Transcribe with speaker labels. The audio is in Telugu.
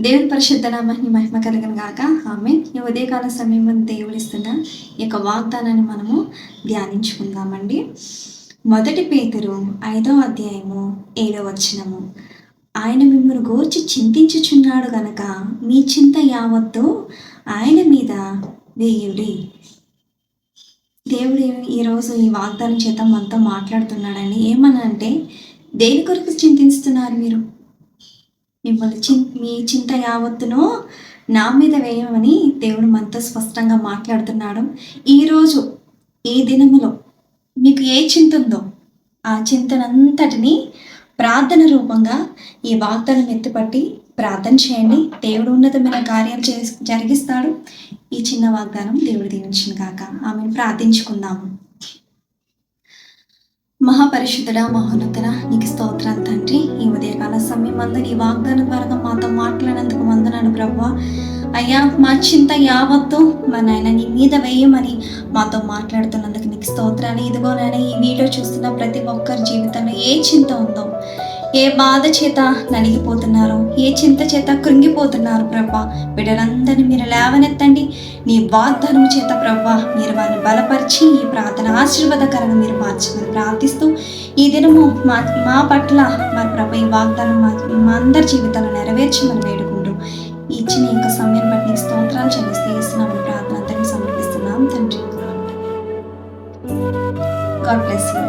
Speaker 1: దేవుని పరిశుద్ధ నామానికి మహిమ కలుగును గాక. ఆమేన్. ఈ ఉదయకాల సమయంలో దేవుడిస్తున్న ఈ యొక్క వాగ్దానాన్ని మనము ధ్యానించుకుందామండి. మొదటి పేతురు 5వ అధ్యాయము 7వ వచనము. ఆయన మిమ్మల్ని గూర్చి చింతించుచున్నాడు గనక మీ చింత యావత్తు ఆయన మీద వేయుడి. దేవుడు ఈరోజు ఈ వాగ్దానం చేత మనతో మాట్లాడుతున్నాడండి. ఏమనంటే, దేని కొరకు చింతిస్తున్నారు మీరు? మిమ్మల్ని మీ చింత యావత్తును నా మీద వేయమని దేవుడు మనతో స్పష్టంగా మాట్లాడుతున్నాడు. ఈరోజు ఈ దినములో మీకు ఏ చింత ఉందో ఆ చింతనంతటిని ప్రార్థన రూపంగా ఈ వాగ్దానం ఎత్తుపట్టి ప్రార్థన చేయండి. దేవుడు ఉన్నతమైన కార్యాలు జరిగిస్తాడు. ఈ చిన్న వాగ్దానం దేవుడు దీవించును గాక. ఆమెను ప్రార్థించుకుందాము. మహాపరిశుద్ధుడా, మహోన్నతుడా, నీకు స్తోత్రాలు తండ్రి. ఈ ఉదయకాల సమయం అందు నీ వాగ్దానం ద్వారా మాతో మాట్లాడినందుకు వందనాలు ప్రభువా. అయ్యా, మా చింత యావత్తు మా నాయన నీ మీద వేయమని మాతో మాట్లాడుతున్నందుకు నీకు స్తోత్రాలు. ఇదిగో నాయన, ఈ వీడియో చూస్తున్న ప్రతి ఒక్కరి జీవితంలో ఏ చింత ఉందో, ఏ బాధ చేత నలిగిపోతున్నారు, ఏ చింత చేత కృంగిపోతున్నారు ప్రభా, బిడ్డలందరినీ మీరు లేవనెత్తండి. నీ వాగ్దానం చేత ప్రభా మీరు వారిని బలపరిచి ఈ ప్రార్థన ఆశీర్వాదకరంగా మీరు మార్చమని ప్రార్థిస్తూ, ఈ దినము మా పట్ల మరి ప్రభా ఈ వాగ్దానం మా అందరి జీవితాలు నెరవేర్చమని వేడుకుంటూ ఇచ్చిన యొక్క సమయం బట్టి నీకు స్తోత్రాలు చెల్లిస్తూ ఇస్తున్నాము. ప్రార్థన అంతటిని సమర్పిస్తున్నాం తండ్రి. God bless you.